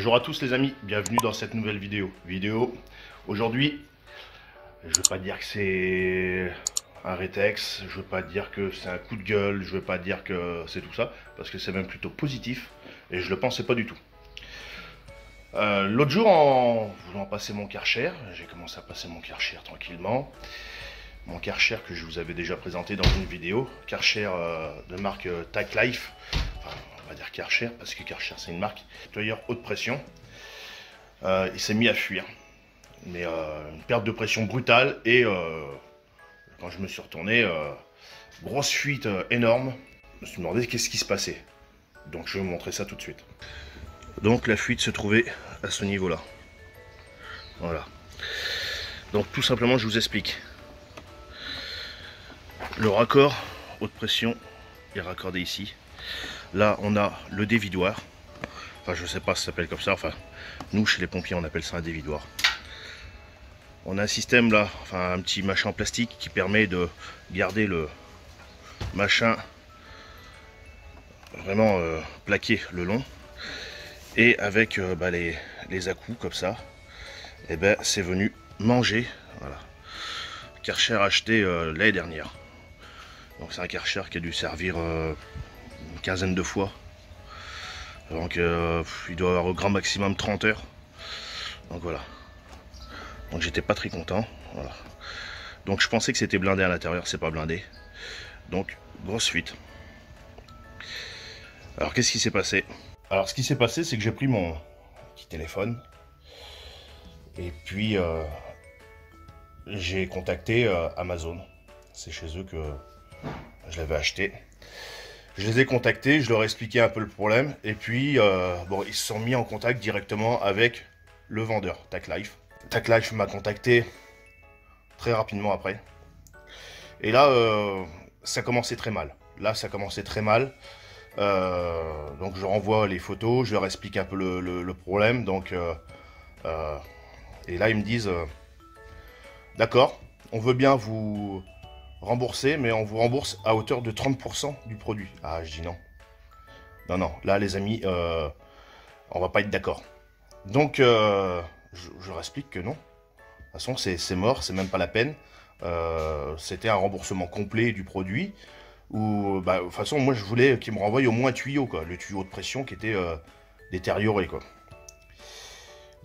Bonjour à tous les amis, bienvenue dans cette nouvelle vidéo. Aujourd'hui, je veux pas dire que c'est un rétex, je veux pas dire que c'est un coup de gueule, je veux pas dire que c'est tout ça, parce que c'est même plutôt positif, et je le pensais pas du tout. L'autre jour, en voulant passer mon Karcher, j'ai commencé à passer mon Karcher tranquillement. Mon Karcher que je vous avais déjà présenté dans une vidéo, Karcher de marque Tac Life. Enfin, on va dire Karcher, parce que Karcher c'est une marque nettoyeur haute pression. Il s'est mis à fuir. Mais une perte de pression brutale, et quand je me suis retourné, grosse fuite énorme. Je me suis demandé qu'est-ce qui se passait. Donc je vais vous montrer ça tout de suite. Donc la fuite se trouvait à ce niveau-là. Voilà. Donc tout simplement, je vous explique. Le raccord haute pression est raccordé ici. Là, on a le dévidoir. Enfin, je sais pas si ça s'appelle comme ça. Enfin, nous, chez les pompiers, on appelle ça un dévidoir. On a un système là, enfin un petit machin en plastique qui permet de garder le machin vraiment plaqué le long. Et avec les à-coups comme ça, et ben c'est venu manger. Voilà. Karcher acheté l'année dernière. Donc c'est un Karcher qui a dû servir une quinzaine de fois. Donc il doit avoir au grand maximum 30 heures. Donc voilà. Donc j'étais pas très content. Voilà. Donc je pensais que c'était blindé à l'intérieur, c'est pas blindé. Donc grosse fuite. Alors qu'est-ce qui s'est passé? Alors ce qui s'est passé, c'est que j'ai pris mon petit téléphone. Et puis j'ai contacté Amazon. C'est chez eux que je l'avais acheté. Je les ai contactés, je leur ai expliqué un peu le problème. Et puis bon, ils se sont mis en contact directement avec le vendeur, Tac Life. Tac Life m'a contacté très rapidement après. Et là, ça commençait très mal. Là, ça commençait très mal. Donc je renvoie les photos, je leur explique un peu le problème. Donc, et là, ils me disent, d'accord, on veut bien vous rembourser, mais on vous rembourse à hauteur de 30% du produit. Ah, je dis non. Non, non, là, les amis, on va pas être d'accord. Donc, je leur explique que non. De toute façon, c'est mort, c'est même pas la peine. C'était un remboursement complet du produit. Ou, bah, de toute façon, moi, je voulais qu'ils me renvoient au moins un tuyau, quoi. Le tuyau de pression qui était détérioré, quoi.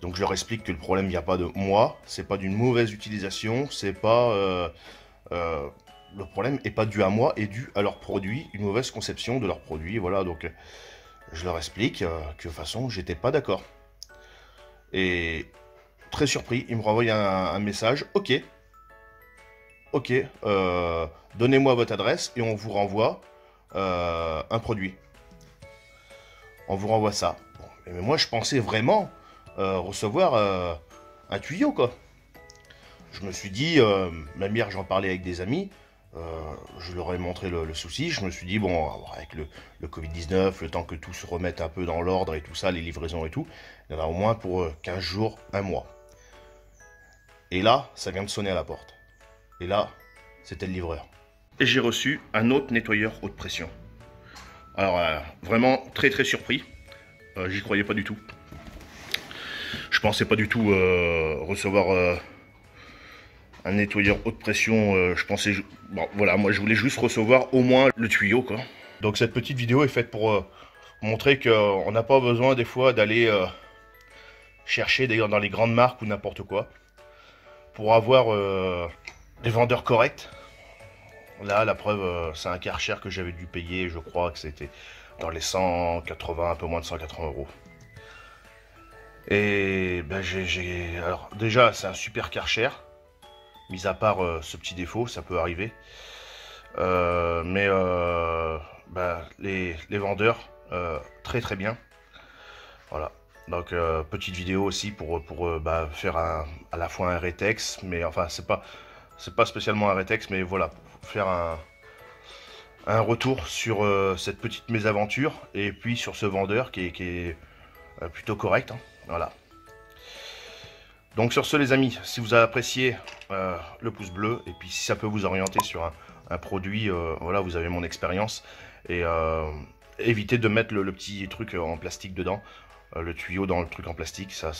Donc, je leur explique que le problème vient pas de moi. C'est pas d'une mauvaise utilisation. C'est pas... le problème est pas dû à moi, est dû à leur produit, une mauvaise conception de leur produit. Voilà, donc je leur explique que de toute façon, j'étais pas d'accord. Et très surpris, ils me renvoient un message. Ok, donnez-moi votre adresse et on vous renvoie un produit. On vous renvoie ça. Bon, mais moi, je pensais vraiment recevoir un tuyau, quoi. Je me suis dit, même hier, j'en parlais avec des amis. Je leur ai montré le souci. Je me suis dit, bon, avec le Covid-19, le temps que tout se remette un peu dans l'ordre et tout ça, les livraisons et tout, il y en a au moins pour 15 jours, un mois. Et là, ça vient de sonner à la porte. Et là, c'était le livreur. Et j'ai reçu un autre nettoyeur haute pression. Alors, vraiment très très surpris. J'y croyais pas du tout. Je pensais pas du tout recevoir... un nettoyeur haute pression, je pensais... Bon, voilà, moi je voulais juste recevoir au moins le tuyau, quoi. Donc cette petite vidéo est faite pour montrer qu'on n'a pas besoin des fois d'aller chercher d'ailleurs dans les grandes marques ou n'importe quoi. Pour avoir des vendeurs corrects. Là, la preuve, c'est un Karcher que j'avais dû payer, je crois que c'était dans les 180, un peu moins de 180 euros. Et ben alors déjà, c'est un super Karcher. Mis à part ce petit défaut, ça peut arriver. Mais les vendeurs, très très bien. Voilà. Donc petite vidéo aussi pour faire à la fois un rétex, mais enfin c'est pas spécialement un rétex, mais voilà, pour faire un retour sur cette petite mésaventure et puis sur ce vendeur qui est plutôt correct. Hein. Voilà. Donc sur ce les amis, si vous avez apprécié le pouce bleu, et puis si ça peut vous orienter sur un produit, voilà, vous avez mon expérience, et évitez de mettre le petit truc en plastique dedans, le tuyau dans le truc en plastique, ça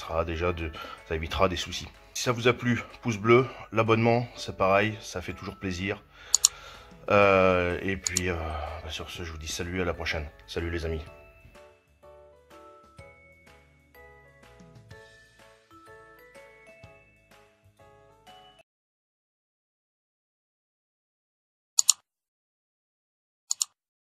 évitera des soucis. Si ça vous a plu, pouce bleu, l'abonnement, c'est pareil, ça fait toujours plaisir. Et puis, sur ce, je vous dis salut, à la prochaine. Salut les amis.